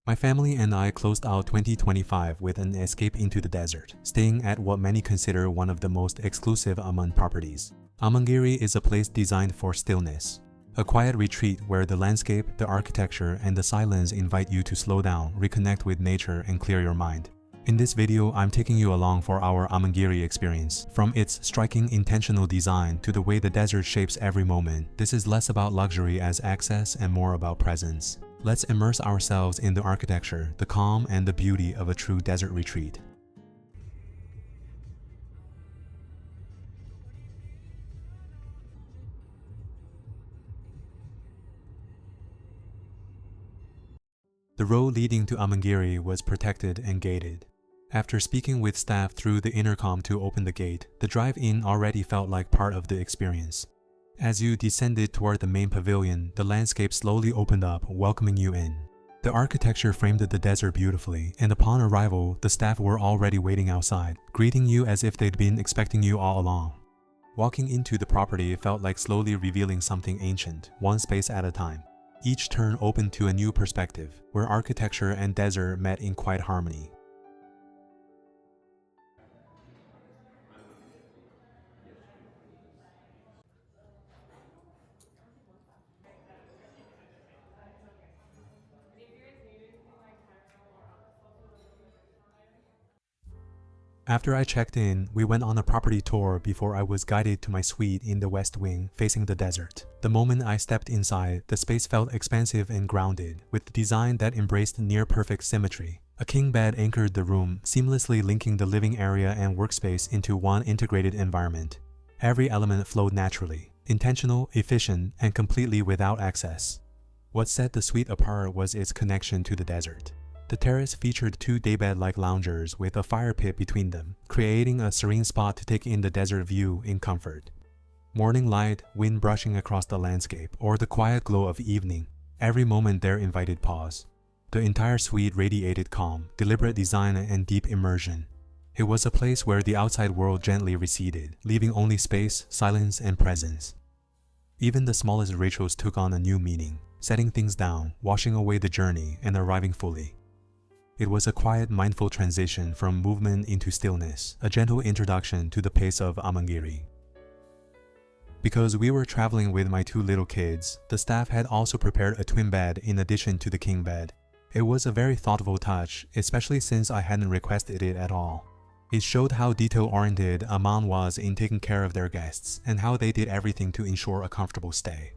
My family and I closed out 2025 with an escape into the desert, staying at what many consider one of the most exclusive Aman properties. Amangiri is a place designed for stillness, a quiet retreat where the landscape, the architecture, and the silence invite you to slow down, reconnect with nature, and clear your mind. In this video, I'm taking you along for our Amangiri experience. From its striking intentional design to the way the desert shapes every moment, this is less about luxury as access and more about presence. Let's immerse ourselves in the architecture, the calm, and the beauty of a true desert retreat. The road leading to Amangiri was protected and gated. After speaking with staff through the intercom to open the gate, the drive-in already felt like part of the experience. As you descended toward the main pavilion, the landscape slowly opened up, welcoming you in. The architecture framed the desert beautifully, and upon arrival, the staff were already waiting outside, greeting you as if they'd been expecting you all along. Walking into the property felt like slowly revealing something ancient, one space at a time. Each turn opened to a new perspective, where architecture and desert met in quiet harmony. After I checked in, we went on a property tour before I was guided to my suite in the west wing, facing the desert. The moment I stepped inside, the space felt expansive and grounded, with design that embraced near-perfect symmetry. A king bed anchored the room, seamlessly linking the living area and workspace into one integrated environment. Every element flowed naturally, intentional, efficient, and completely without excess. What set the suite apart was its connection to the desert. The terrace featured two daybed-like loungers with a fire pit between them, creating a serene spot to take in the desert view in comfort. Morning light, wind brushing across the landscape, or the quiet glow of evening, every moment there invited pause. The entire suite radiated calm, deliberate design, and deep immersion. It was a place where the outside world gently receded, leaving only space, silence, and presence. Even the smallest rituals took on a new meaning, setting things down, washing away the journey, and arriving fully. It was a quiet, mindful transition from movement into stillness, a gentle introduction to the pace of Amangiri. Because we were traveling with my two little kids, the staff had also prepared a twin bed in addition to the king bed. It was a very thoughtful touch, especially since I hadn't requested it at all. It showed how detail-oriented Aman was in taking care of their guests, and how they did everything to ensure a comfortable stay.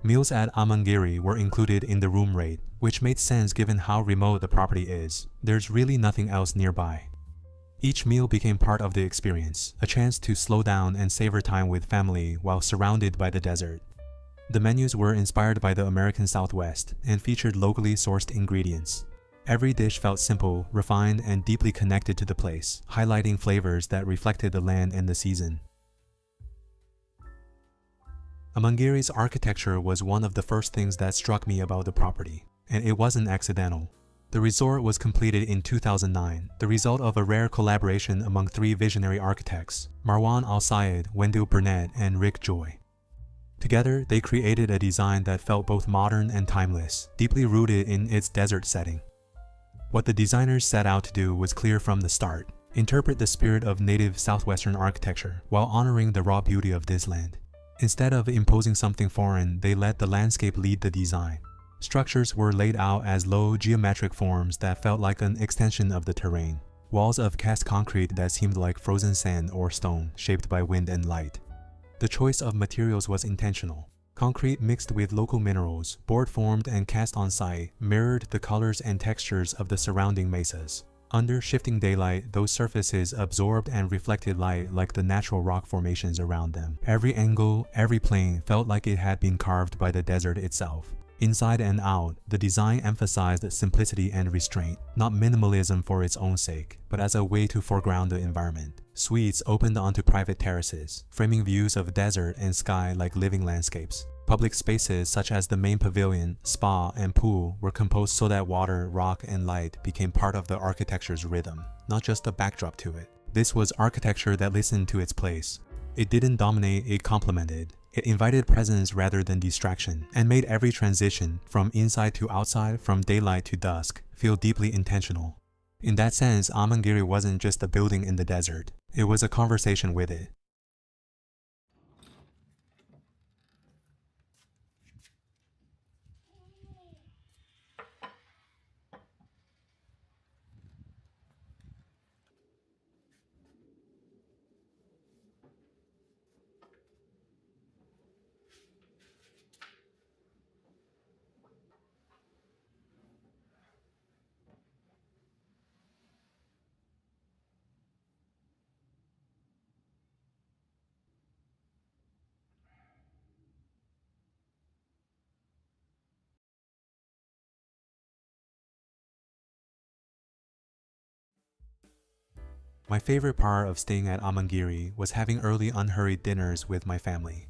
Meals at Amangiri were included in the room rate, which made sense given how remote the property is. There's really nothing else nearby. Each meal became part of the experience, a chance to slow down and savor time with family while surrounded by the desert. The menus were inspired by the American Southwest and featured locally sourced ingredients. Every dish felt simple, refined, and deeply connected to the place, highlighting flavors that reflected the land and the season. Amangiri's architecture was one of the first things that struck me about the property, and it wasn't accidental. The resort was completed in 2009, the result of a rare collaboration among three visionary architects, Marwan Al-Sayed, Wendell Burnett, and Rick Joy. Together, they created a design that felt both modern and timeless, deeply rooted in its desert setting. What the designers set out to do was clear from the start: interpret the spirit of native southwestern architecture while honoring the raw beauty of this land. Instead of imposing something foreign, they let the landscape lead the design. Structures were laid out as low, geometric forms that felt like an extension of the terrain. Walls of cast concrete that seemed like frozen sand or stone, shaped by wind and light. The choice of materials was intentional. Concrete mixed with local minerals, board formed and cast on site, mirrored the colors and textures of the surrounding mesas. Under shifting daylight, those surfaces absorbed and reflected light like the natural rock formations around them. Every angle, every plane felt like it had been carved by the desert itself. Inside and out, the design emphasized simplicity and restraint, not minimalism for its own sake, but as a way to foreground the environment. Suites opened onto private terraces, framing views of desert and sky like living landscapes. Public spaces such as the main pavilion, spa, and pool were composed so that water, rock, and light became part of the architecture's rhythm, not just a backdrop to it. This was architecture that listened to its place. It didn't dominate, it complemented. It invited presence rather than distraction, and made every transition, from inside to outside, from daylight to dusk, feel deeply intentional. In that sense, Amangiri wasn't just a building in the desert. It was a conversation with it. My favorite part of staying at Amangiri was having early unhurried dinners with my family.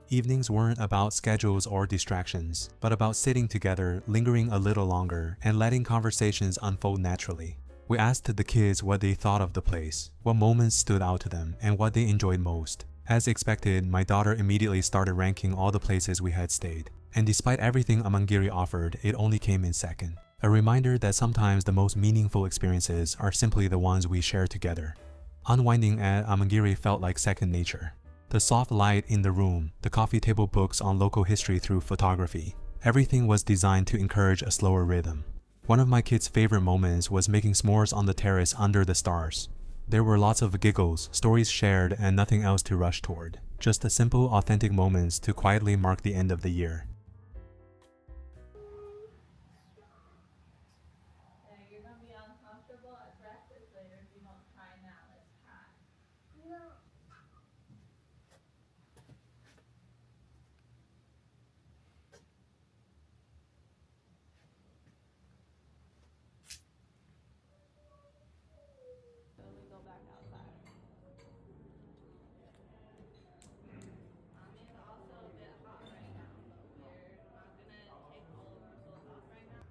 Evenings weren't about schedules or distractions, but about sitting together, lingering a little longer, and letting conversations unfold naturally. We asked the kids what they thought of the place, what moments stood out to them, and what they enjoyed most. As expected, my daughter immediately started ranking all the places we had stayed. And despite everything Amangiri offered, it only came in second. A reminder that sometimes the most meaningful experiences are simply the ones we share together. Unwinding at Amangiri felt like second nature. The soft light in the room, the coffee table books on local history through photography. Everything was designed to encourage a slower rhythm. One of my kids' favorite moments was making s'mores on the terrace under the stars. There were lots of giggles, stories shared, and nothing else to rush toward. Just the simple, authentic moments to quietly mark the end of the year. You're gonna be uncomfortable at breakfast later if you don't try now. Let's try. When we go back outside. It's also a bit hot right now, but we're not gonna take all of our clothes off right now.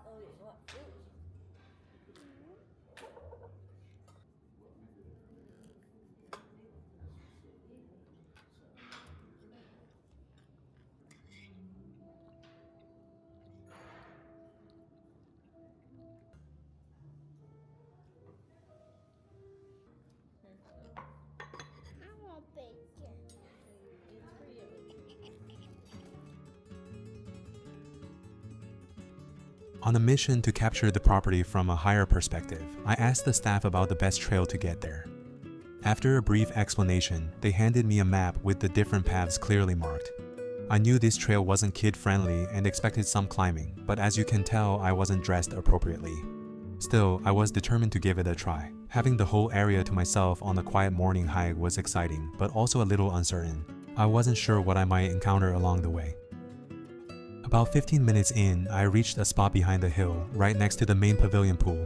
Oh, you want fruit? I want bacon. It's for you. On a mission to capture the property from a higher perspective, I asked the staff about the best trail to get there. After a brief explanation, they handed me a map with the different paths clearly marked. I knew this trail wasn't kid-friendly and expected some climbing, but as you can tell, I wasn't dressed appropriately. Still, I was determined to give it a try. Having the whole area to myself on a quiet morning hike was exciting, but also a little uncertain. I wasn't sure what I might encounter along the way. About 15 minutes in, I reached a spot behind the hill, right next to the main pavilion pool.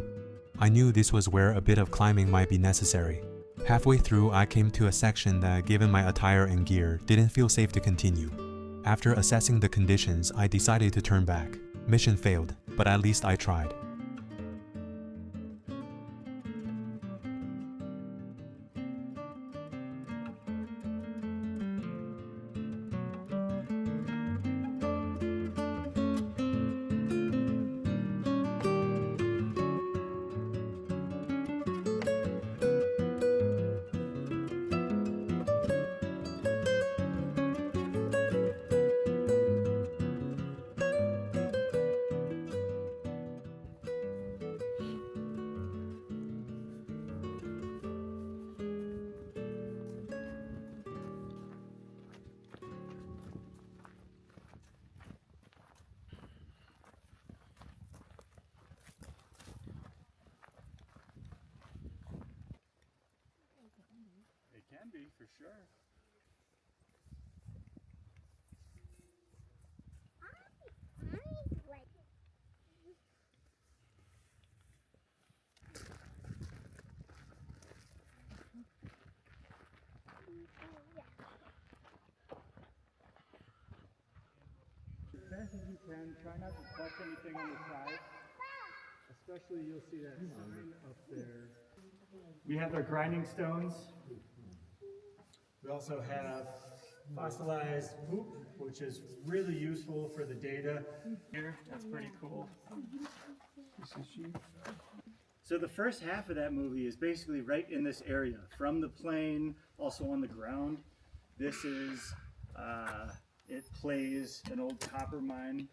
I knew this was where a bit of climbing might be necessary. Halfway through, I came to a section that, given my attire and gear, didn't feel safe to continue. After assessing the conditions, I decided to turn back. Mission failed, but at least I tried. for sure. I like As fast as you can, try not to touch anything on the side. Especially you'll see that sign up there. We have our grinding stones. We also have fossilized poop, which is really useful for the data. Here, that's pretty cool. So the first half of that movie is basically right in this area, from the plane, also on the ground. This is, it plays an old copper mine.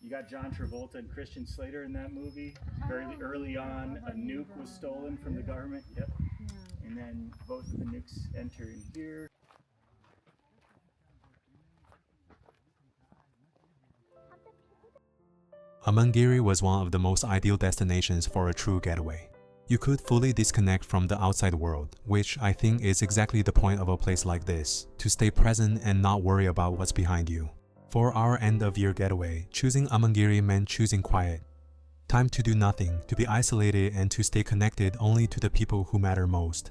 You got John Travolta and Christian Slater in that movie. Very early on, a nuke was stolen from the government. Yep. And then both of the nukes enter in here. Amangiri was one of the most ideal destinations for a true getaway. You could fully disconnect from the outside world, which I think is exactly the point of a place like this, to stay present and not worry about what's behind you. For our end-of-year getaway, choosing Amangiri meant choosing quiet. Time to do nothing, to be isolated and to stay connected only to the people who matter most.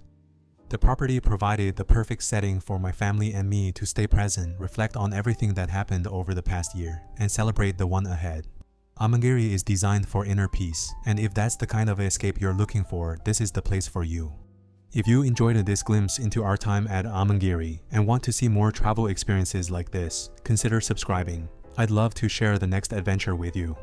The property provided the perfect setting for my family and me to stay present, reflect on everything that happened over the past year, and celebrate the one ahead. Amangiri is designed for inner peace, and if that's the kind of escape you're looking for, this is the place for you. If you enjoyed this glimpse into our time at Amangiri and want to see more travel experiences like this, consider subscribing. I'd love to share the next adventure with you.